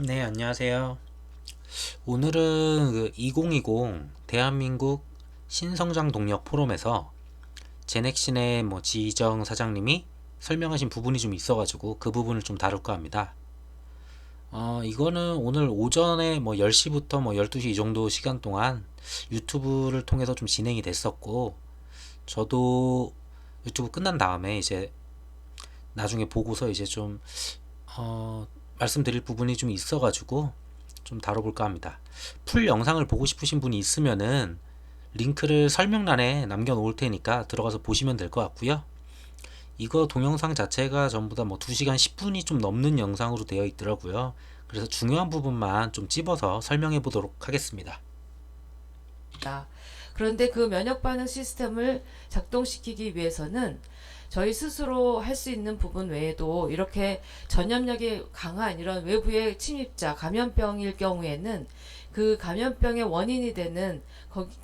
네, 안녕하세요. 오늘은 2020 대한민국 신성장 동력 포럼에서 제넥신의 지정 사장님이 설명하신 부분이 좀 있어가지고 그 부분을 좀 다룰까 합니다. 이거는 오늘 오전에 10시부터 12시 이 정도 시간 동안 유튜브를 통해서 좀 진행이 됐었고, 저도 유튜브 끝난 다음에 이제 나중에 보고서 이제 좀 말씀드릴 부분이 좀 있어가지고 좀 다뤄볼까 합니다. 풀 영상을 보고 싶으신 분이 있으면은 링크를 설명란에 남겨놓을 테니까 들어가서 보시면 될 것 같고요. 이거 동영상 자체가 전부 다 2시간 10분이 좀 넘는 영상으로 되어 있더라고요. 그래서 중요한 부분만 좀 찝어서 설명해 보도록 하겠습니다. 그런데 그 면역 반응 시스템을 작동시키기 위해서는 저희 스스로 할 수 있는 부분 외에도 이렇게 전염력이 강한 이런 외부의 침입자, 감염병일 경우에는 그 감염병의 원인이 되는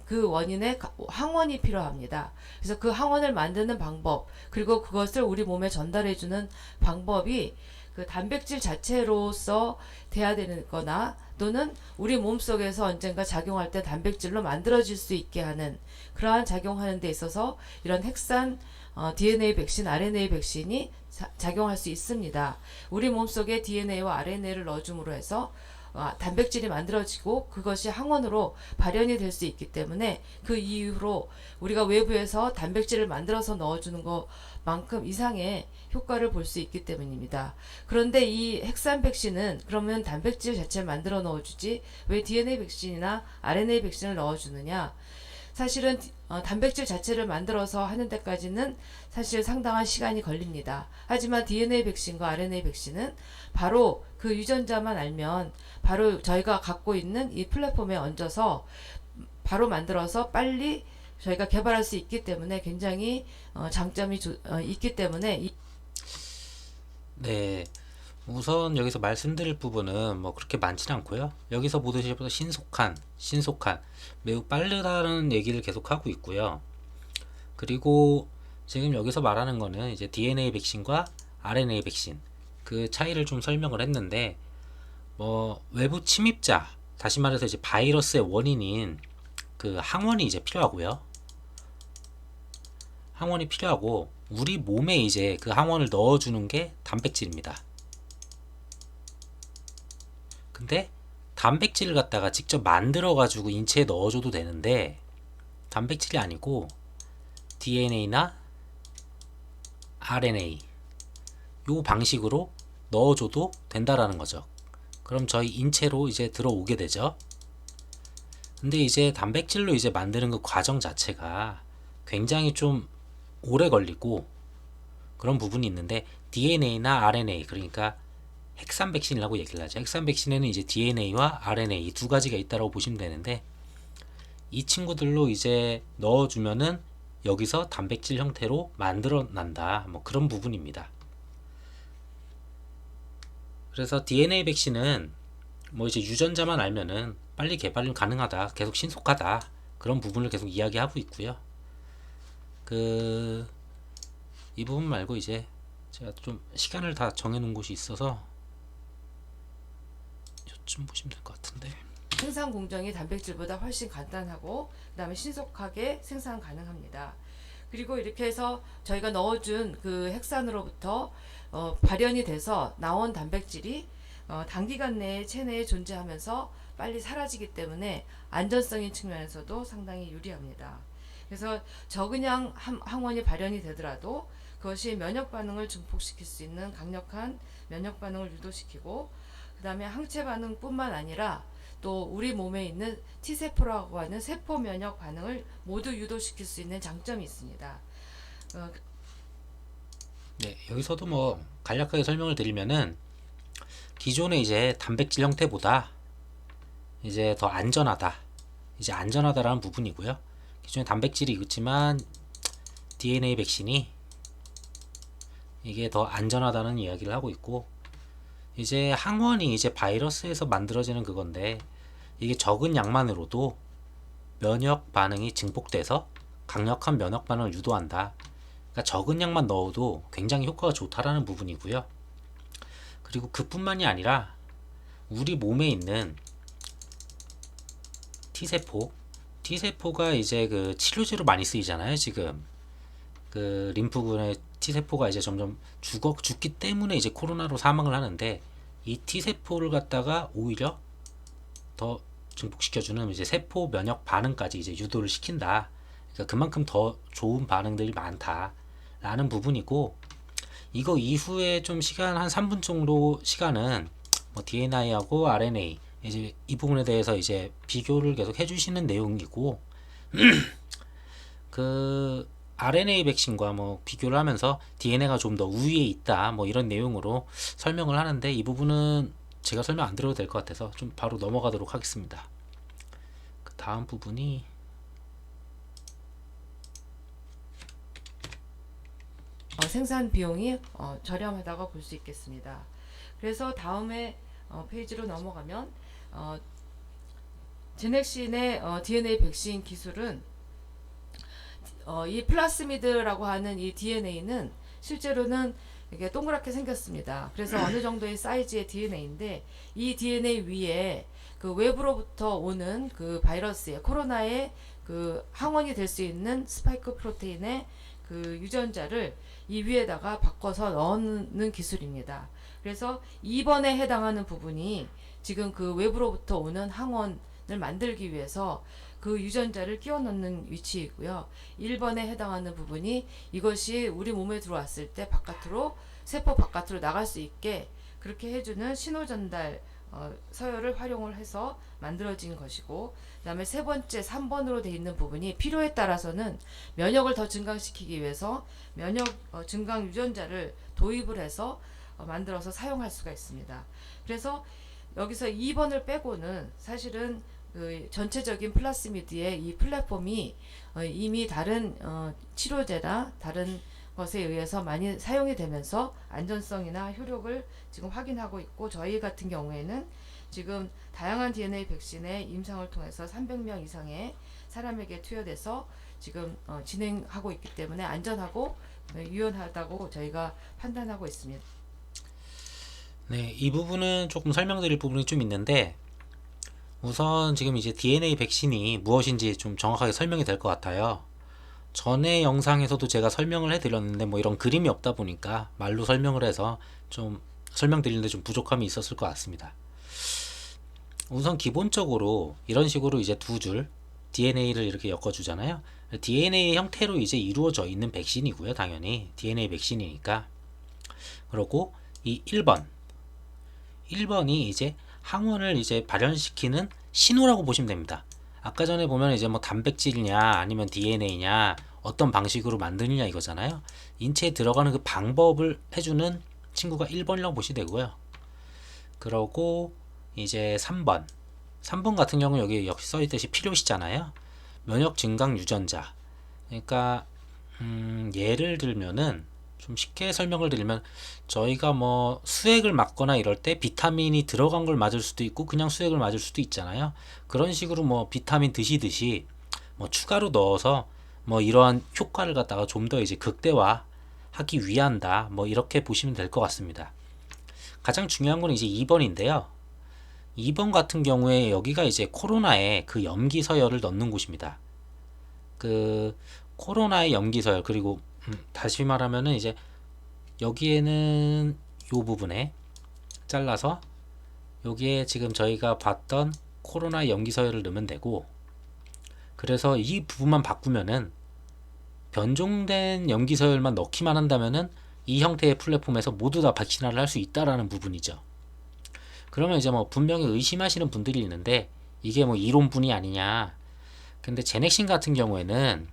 그 원인의 항원이 필요합니다. 그래서 그 항원을 만드는 방법, 그리고 그것을 우리 몸에 전달해주는 방법이 그 단백질 자체로서 돼야 되는 거나 또는 우리 몸속에서 언젠가 작용할 때 단백질로 만들어질 수 있게 하는 그러한 작용하는 데 있어서 이런 핵산 DNA 백신, RNA 백신이 작용할 수 있습니다. 우리 몸속에 DNA와 RNA를 넣어줌으로 해서 단백질이 만들어지고 그것이 항원으로 발현이 될 수 있기 때문에 그 이후로 우리가 외부에서 단백질을 만들어서 넣어주는 것만큼 이상의 효과를 볼 수 있기 때문입니다. 그런데 이 핵산 백신은 그러면 단백질 자체를 만들어 넣어주지 왜 DNA 백신이나 RNA 백신을 넣어주느냐? 사실은 단백질 자체를 만들어서 하는 데까지는 사실 상당한 시간이 걸립니다. 하지만 DNA 백신과 RNA 백신은 바로 그 유전자만 알면 바로 저희가 갖고 있는 이 플랫폼에 얹어서 바로 만들어서 빨리 저희가 개발할 수 있기 때문에 굉장히 장점이 있기 때문에 네, 우선 여기서 말씀드릴 부분은 그렇게 많지는 않고요. 여기서 보듯이 신속한, 매우 빠르다는 얘기를 계속 하고 있고요. 그리고 지금 여기서 말하는 거는 이제 DNA 백신과 RNA 백신 그 차이를 좀 설명을 했는데, 외부 침입자, 다시 말해서 이제 바이러스의 원인인 그 항원이 이제 필요하고요. 항원이 필요하고 우리 몸에 이제 그 항원을 넣어주는 게 단백질입니다. 근데 단백질을 갖다가 직접 만들어 가지고 인체에 넣어줘도 되는데, 단백질이 아니고 DNA나 RNA 요 방식으로 넣어줘도 된다라는 거죠. 그럼 저희 인체로 이제 들어오게 되죠. 근데 이제 단백질로 이제 만드는 그 과정 자체가 굉장히 좀 오래 걸리고 그런 부분이 있는데, DNA나 RNA, 그러니까 핵산 백신이라고 얘기를 하죠. 핵산 백신에는 이제 DNA와 RNA 두 가지가 있다고 보시면 되는데, 이 친구들로 이제 넣어주면은 여기서 단백질 형태로 만들어난다. 그런 부분입니다. 그래서 DNA 백신은 이제 유전자만 알면은 빨리 개발이 가능하다, 계속 신속하다, 그런 부분을 계속 이야기하고 있고요. 그 이 부분 말고 이제 제가 좀 시간을 다 정해놓은 곳이 있어서 요쯤 보시면 될 것 같은데. 생산 공정이 단백질보다 훨씬 간단하고 그다음에 신속하게 생산 가능합니다. 그리고 이렇게 해서 저희가 넣어준 그 핵산으로부터 발현이 돼서 나온 단백질이 단기간 내에 체내에 존재하면서 빨리 사라지기 때문에 안전성인 측면에서도 상당히 유리합니다. 그래서 적은 항원이 발현이 되더라도 그것이 면역 반응을 증폭시킬 수 있는 강력한 면역 반응을 유도시키고 그 다음에 항체 반응뿐만 아니라 또 우리 몸에 있는 T세포라고 하는 세포 면역 반응을 모두 유도시킬 수 있는 장점이 있습니다. 어, 네, 여기서도 간략하게 설명을 드리면은, 기존의 이제 단백질 형태보다 이제 더 안전하다, 이제 안전하다라는 부분이고요. 기존에 단백질이 있지만 DNA 백신이 이게 더 안전하다는 이야기를 하고 있고, 이제 항원이 이제 바이러스에서 만들어지는 그건데, 이게 적은 양만으로도 면역 반응이 증폭돼서 강력한 면역 반응을 유도한다. 그러니까 적은 양만 넣어도 굉장히 효과가 좋다라는 부분이고요. 그리고 그뿐만이 아니라 우리 몸에 있는 T세포가 이제 그 치료제로 많이 쓰이잖아요. 지금 그 림프군의 T세포가 이제 점점 죽기 때문에 이제 코로나로 사망을 하는데, 이 T세포를 갖다가 오히려 더 증폭시켜주는 이제 세포 면역 반응까지 이제 유도를 시킨다. 그러니까 그만큼 더 좋은 반응들이 많다라는 부분이고, 이거 이후에 좀 시간 한 3분 정도 시간은 뭐 DNA하고 RNA 이제 이 부분에 대해서 이제 비교를 계속 해주시는 내용이고, 그 RNA 백신과 뭐 비교를 하면서 DNA가 좀 더 우위에 있다 뭐 이런 내용으로 설명을 하는데, 이 부분은 제가 설명 안 드려도 될 것 같아서 좀 바로 넘어가도록 하겠습니다. 그 다음 부분이 생산 비용이 저렴하다고 볼 수 있겠습니다. 그래서 다음에 페이지로 넘어가면 제넥신의 DNA 백신 기술은 이 플라스미드라고 하는 이 DNA는 실제로는 이게 동그랗게 생겼습니다. 그래서 어느 정도의 사이즈의 DNA인데, 이 DNA 위에 그 외부로부터 오는 그 바이러스의 코로나의 그 항원이 될 수 있는 스파이크 프로테인의 그 유전자를 이 위에다가 바꿔서 넣는 기술입니다. 그래서 2번에 해당하는 부분이 지금 그 외부로부터 오는 항원을 만들기 위해서 그 유전자를 끼워 넣는 위치이고요. 1번에 해당하는 부분이 이것이 우리 몸에 들어왔을 때 세포 바깥으로 나갈 수 있게 그렇게 해주는 신호 전달 서열을 활용을 해서 만들어진 것이고, 그 다음에 세 번째 3번으로 되어 있는 부분이 필요에 따라서는 면역을 더 증강시키기 위해서 면역 증강 유전자를 도입을 해서 만들어서 사용할 수가 있습니다. 그래서 여기서 2번을 빼고는 사실은 그 전체적인 플라스미드의 이 플랫폼이 이미 다른 치료제나 다른 것에 의해서 많이 사용이 되면서 안전성이나 효력을 지금 확인하고 있고, 저희 같은 경우에는 지금 다양한 DNA 백신의 임상을 통해서 300명 이상의 사람에게 투여돼서 지금 진행하고 있기 때문에 안전하고 유연하다고 저희가 판단하고 있습니다. 네, 이 부분은 조금 설명드릴 부분이 좀 있는데, 우선 지금 이제 DNA 백신이 무엇인지 좀 정확하게 설명이 될 것 같아요. 전에 영상에서도 제가 설명을 해드렸는데 뭐 이런 그림이 없다 보니까 말로 설명을 해서 좀 설명드리는데 좀 부족함이 있었을 것 같습니다. 우선 기본적으로 이런 식으로 이제 두 줄 DNA를 이렇게 엮어주잖아요. DNA 형태로 이제 이루어져 있는 백신이고요. 당연히 DNA 백신이니까. 그리고 이 1번이 이제 항원을 이제 발현시키는 신호라고 보시면 됩니다. 아까 전에 보면 이제 뭐 단백질이냐 아니면 DNA냐 어떤 방식으로 만드느냐 이거잖아요. 인체에 들어가는 그 방법을 해주는 친구가 1번이라고 보시면 되고요. 그러고 이제 3번 같은 경우는 여기 역시 써있듯이 필요시잖아요. 면역 증강 유전자. 그러니까 예를 들면은 좀 쉽게 설명을 드리면, 저희가 뭐 수액을 맞거나 이럴 때 비타민이 들어간 걸 맞을 수도 있고 그냥 수액을 맞을 수도 있잖아요. 그런 식으로 뭐 비타민 드시듯이 뭐 추가로 넣어서 뭐 이러한 효과를 갖다가 좀 더 이제 극대화하기 위한다, 뭐 이렇게 보시면 될 것 같습니다. 가장 중요한 건 이제 2번인데요. 2번 같은 경우에 여기가 이제 코로나의 그 염기 서열을 넣는 곳입니다. 그 코로나의 염기 서열, 그리고 다시 말하면은 이제 여기에는 요 부분에 잘라서 여기에 지금 저희가 봤던 코로나 염기 서열을 넣으면 되고, 그래서 이 부분만 바꾸면은 변종된 염기 서열만 넣기만 한다면은 이 형태의 플랫폼에서 모두 다 백신화를 할 수 있다라는 부분이죠. 그러면 이제 뭐 분명히 의심하시는 분들이 있는데, 이게 뭐 이론뿐이 아니냐. 근데 제넥신 같은 경우에는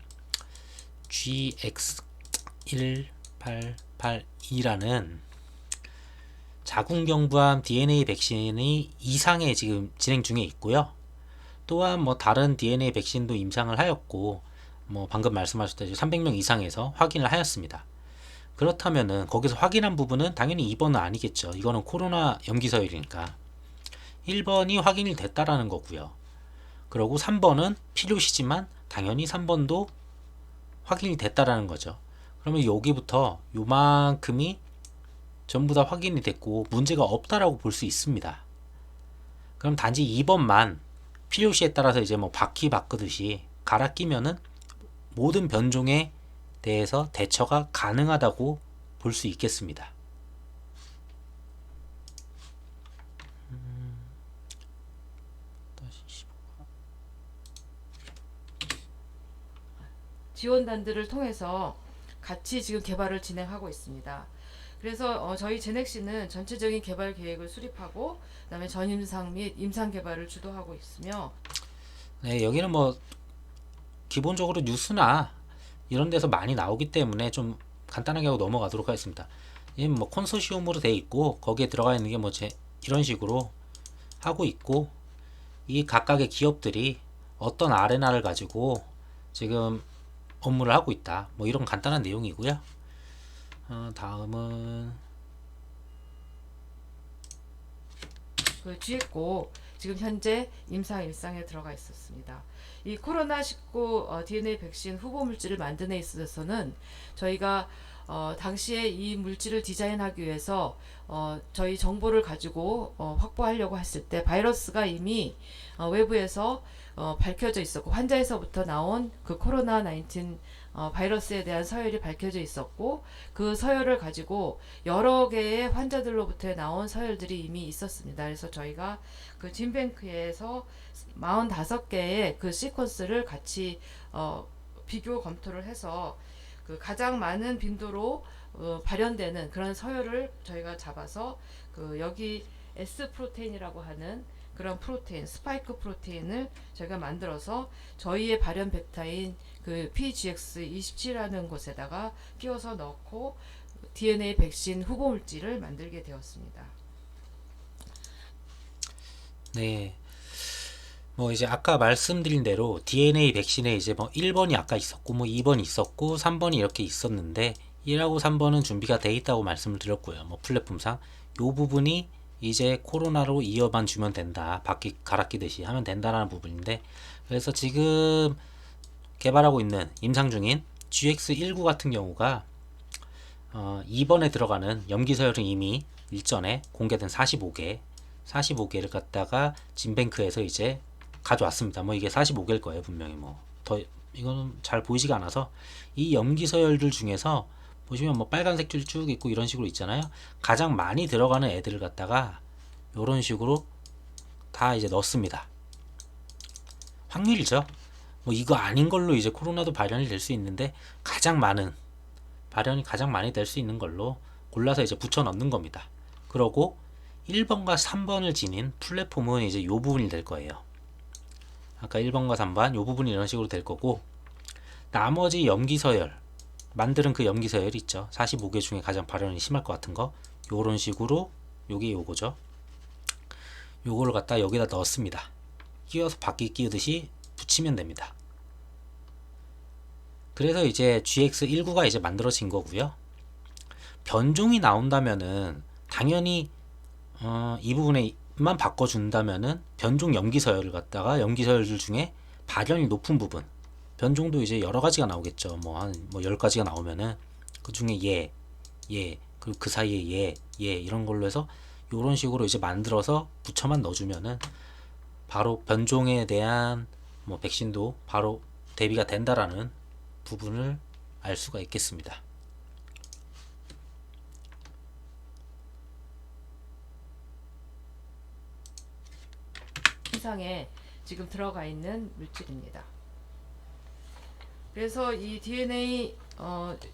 GX1882라는 자궁경부암 DNA 백신이 이상에 지금 진행 중에 있고요. 또한 뭐 다른 DNA 백신도 임상을 하였고, 뭐 방금 말씀하셨듯이 300명 이상에서 확인을 하였습니다. 그렇다면은 거기서 확인한 부분은 당연히 2번은 아니겠죠. 이거는 코로나 염기서열이니까 1번이 확인이 됐다라는 거고요. 그리고 3번은 필요시지만 당연히 3번도 확인이 됐다라는 거죠. 그러면 여기부터 요만큼이 전부 다 확인이 됐고 문제가 없다라고 볼 수 있습니다. 그럼 단지 2번만 필요시에 따라서 이제 뭐 바퀴 바꾸듯이 갈아 끼면은 모든 변종에 대해서 대처가 가능하다고 볼 수 있겠습니다. 지원단들을 통해서 같이 지금 개발을 진행하고 있습니다. 그래서 저희 제넥시는 전체적인 개발 계획을 수립하고 그다음에 전임상 및 임상 개발을 주도하고 있으며 네, 여기는 뭐 기본적으로 뉴스나 이런 데서 많이 나오기 때문에 좀 간단하게 하고 넘어가도록 하겠습니다. 이뭐 컨소시엄으로 돼 있고 거기에 들어가 있는 게 뭐 이런 식으로 하고 있고, 이 각각의 기업들이 어떤 아레나를 가지고 지금 업무를 하고 있다, 뭐 이런 간단한 내용이고요. 다음은 그 GX고 지금 현재 임상 일상에 들어가 있었습니다. 이 코로나19 DNA 백신 후보 물질을 만드는 데 있어서는 저희가 당시에 이 물질을 디자인하기 위해서 저희 정보를 가지고 확보하려고 했을 때 바이러스가 이미 외부에서 밝혀져 있었고 환자에서부터 나온 그 코로나19 바이러스에 대한 서열이 밝혀져 있었고 그 서열을 가지고 여러 개의 환자들로부터 나온 서열들이 이미 있었습니다. 그래서 저희가 그 진뱅크에서 45개의 그 시퀀스를 같이 비교 검토를 해서 그 가장 많은 빈도로 발현되는 그런 서열을 저희가 잡아서 그 여기 S 프로테인이라고 하는 그런 프로테인, 스파이크 프로테인을 저희가 만들어서 저희의 발현 벡터인 그 PGX27이라는 곳에다가 끼워서 넣고 DNA 백신 후보 물질을 만들게 되었습니다. 네, 뭐 이제 아까 말씀드린 대로 DNA 백신에 이제 뭐 1번이 아까 있었고 뭐 2번이 있었고 3번이 이렇게 있었는데 1하고 3번은 준비가 돼 있다고 말씀을 드렸고요. 뭐 플랫폼상 요 부분이 이제 코로나로 이어만 주면 된다, 바퀴 갈아 끼듯이 하면 된다라는 부분인데, 그래서 지금 개발하고 있는 임상 중인 GX19 같은 경우가 2번에 들어가는 염기서열은 이미 일전에 공개된 45개를 갖다가 진뱅크에서 이제 가져왔습니다. 뭐 이게 45개일 거예요, 분명히. 뭐 더 이거는 잘 보이지가 않아서 이 염기서열들 중에서 보시면 뭐 빨간색 줄 쭉 있고 이런 식으로 있잖아요. 가장 많이 들어가는 애들을 갖다가 이런 식으로 다 이제 넣습니다. 확률이죠. 뭐 이거 아닌 걸로 이제 코로나도 발현이 될 수 있는데 발현이 가장 많이 될 수 있는 걸로 골라서 이제 붙여 넣는 겁니다. 그러고 1번과 3번을 지닌 플랫폼은 이제 요 부분이 될 거예요. 아까 1번과 3번 요 부분이 이런 식으로 될 거고, 나머지 염기서열 만드는 그 염기서열 있죠. 45개 중에 가장 발현이 심할 것 같은 거, 요런 식으로 요게 요거죠. 요거를 갖다 여기다 넣었습니다. 끼워서 바퀴 끼우듯이 붙이면 됩니다. 그래서 이제 GX19가 이제 만들어진 거고요. 변종이 나온다면은 당연히 이 부분에만 바꿔준다면은 변종 염기서열을 갖다가 염기서열들 중에 발현이 높은 부분, 변종도 이제 여러 가지가 나오겠죠. 뭐 한 뭐 10가지가 나오면은 그 중에 그리고 그 사이에 이런 걸로 해서 이런 식으로 이제 만들어서 붙여만 넣어주면은 바로 변종에 대한 뭐 백신도 바로 대비가 된다라는 부분을 알 수가 있겠습니다. 상에 지금 들어가 있는 물질입니다. 그래서 이 DNA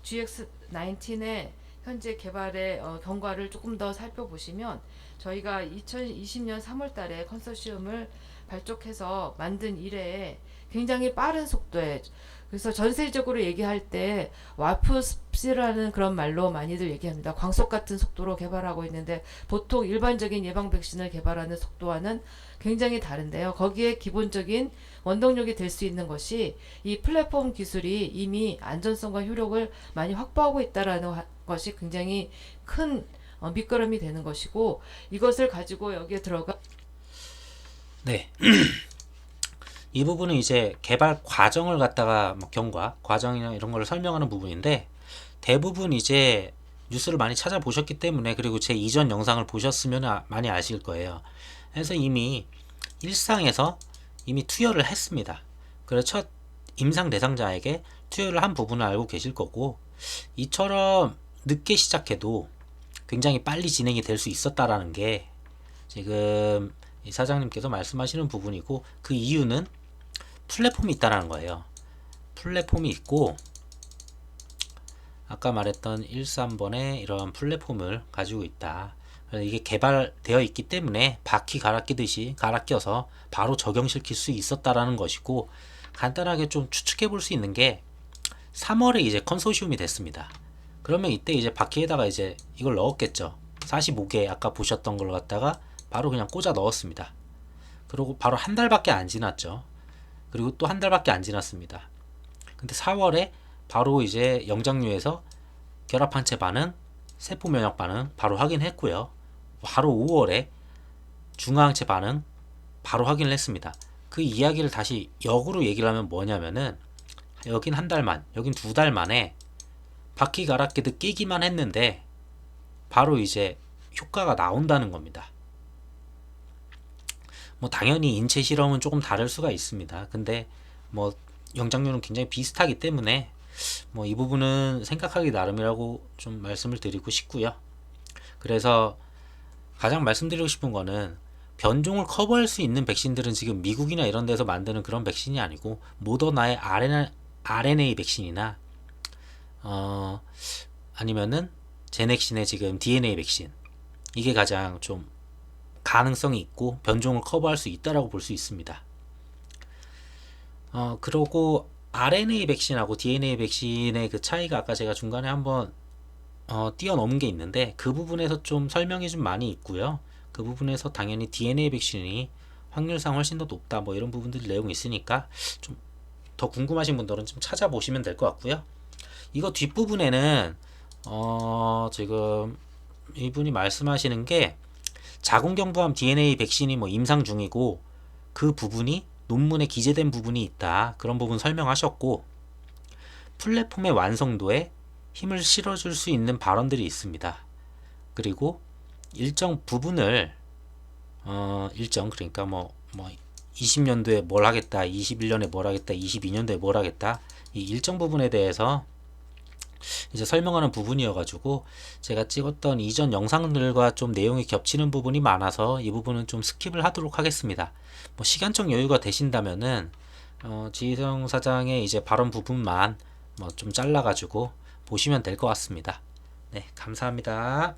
GX19의 현재 개발의 경과를 조금 더 살펴보시면 저희가 2020년 3월 달에 컨소시엄을 발족해서 만든 이래에 굉장히 빠른 속도에, 그래서 전 세계적으로 얘기할 때 와프 스피드라는 그런 말로 많이들 얘기합니다. 광속 같은 속도로 개발하고 있는데 보통 일반적인 예방 백신을 개발하는 속도와는 굉장히 다른데요. 거기에 기본적인 원동력이 될 수 있는 것이 이 플랫폼 기술이 이미 안전성과 효력을 많이 확보하고 있다라는 것이 굉장히 큰 밑거름이 되는 것이고, 이것을 가지고 여기에 들어가 네. 이 부분은 이제 개발 과정을 갖다가 뭐 경과, 과정이나 이런 걸 설명하는 부분인데, 대부분 이제 뉴스를 많이 찾아보셨기 때문에, 그리고 제 이전 영상을 보셨으면 많이 아실 거예요. 해서 이미 일상에서 이미 투여를 했습니다. 그래서 첫 임상 대상자에게 투여를 한 부분을 알고 계실 거고, 이처럼 늦게 시작해도 굉장히 빨리 진행이 될 수 있었다라는 게 지금 이 사장님께서 말씀하시는 부분이고, 그 이유는 플랫폼이 있다라는 거예요. 플랫폼이 있고, 아까 말했던 13번의 이런 플랫폼을 가지고 있다. 그래서 이게 개발되어 있기 때문에 바퀴 갈아 끼듯이 갈아 껴서 바로 적용시킬 수 있었다라는 것이고, 간단하게 좀 추측해 볼 수 있는 게 3월에 이제 컨소시움이 됐습니다. 그러면 이때 이제 바퀴에다가 이제 이걸 넣었겠죠. 45개 아까 보셨던 걸 갖다가 바로 그냥 꽂아 넣었습니다. 그리고 바로 한 달밖에 안 지났죠. 그리고 또 한 달밖에 안 지났습니다. 근데 4월에 바로 이제 영장류에서 결합항체 반응, 세포 면역 반응 바로 확인했고요. 바로 5월에 중화항체 반응 바로 확인을 했습니다. 그 이야기를 다시 역으로 얘기를 하면 뭐냐면은, 여긴 한 달만, 여긴 2달 만에 바퀴 갈아 끼듯 끼기만 했는데 바로 이제 효과가 나온다는 겁니다. 뭐 당연히 인체 실험은 조금 다를 수가 있습니다. 근데 뭐 영장류는 굉장히 비슷하기 때문에 뭐 이 부분은 생각하기 나름이라고 좀 말씀을 드리고 싶고요. 그래서 가장 말씀드리고 싶은 거는, 변종을 커버할 수 있는 백신들은 지금 미국이나 이런 데서 만드는 그런 백신이 아니고 모더나의 RNA 백신이나 아니면은 제넥신의 지금 DNA 백신, 이게 가장 좀 가능성이 있고 변종을 커버할 수 있다라고 볼 수 있습니다. 그러고 RNA 백신하고 DNA 백신의 그 차이가 아까 제가 중간에 한번 뛰어넘은 게 있는데, 그 부분에서 좀 설명이 좀 많이 있고요. 그 부분에서 당연히 DNA 백신이 확률상 훨씬 더 높다 뭐 이런 부분들 내용이 있으니까 좀 더 궁금하신 분들은 좀 찾아보시면 될 것 같고요. 이거 뒷부분에는 지금 이분이 말씀하시는 게 자궁경부암 DNA 백신이 뭐 임상 중이고 그 부분이 논문에 기재된 부분이 있다, 그런 부분 설명하셨고, 플랫폼의 완성도에 힘을 실어줄 수 있는 발언들이 있습니다. 그리고 일정 부분을 그러니까 뭐 20년도에 뭘 하겠다, 21년에 뭘 하겠다, 22년도에 뭘 하겠다, 이 일정 부분에 대해서 이제 설명하는 부분이어가지고 제가 찍었던 이전 영상들과 좀 내용이 겹치는 부분이 많아서 이 부분은 좀 스킵을 하도록 하겠습니다. 뭐 시간적 여유가 되신다면은 지희성 사장의 이제 발언 부분만 뭐 좀 잘라가지고 보시면 될 것 같습니다. 네, 감사합니다.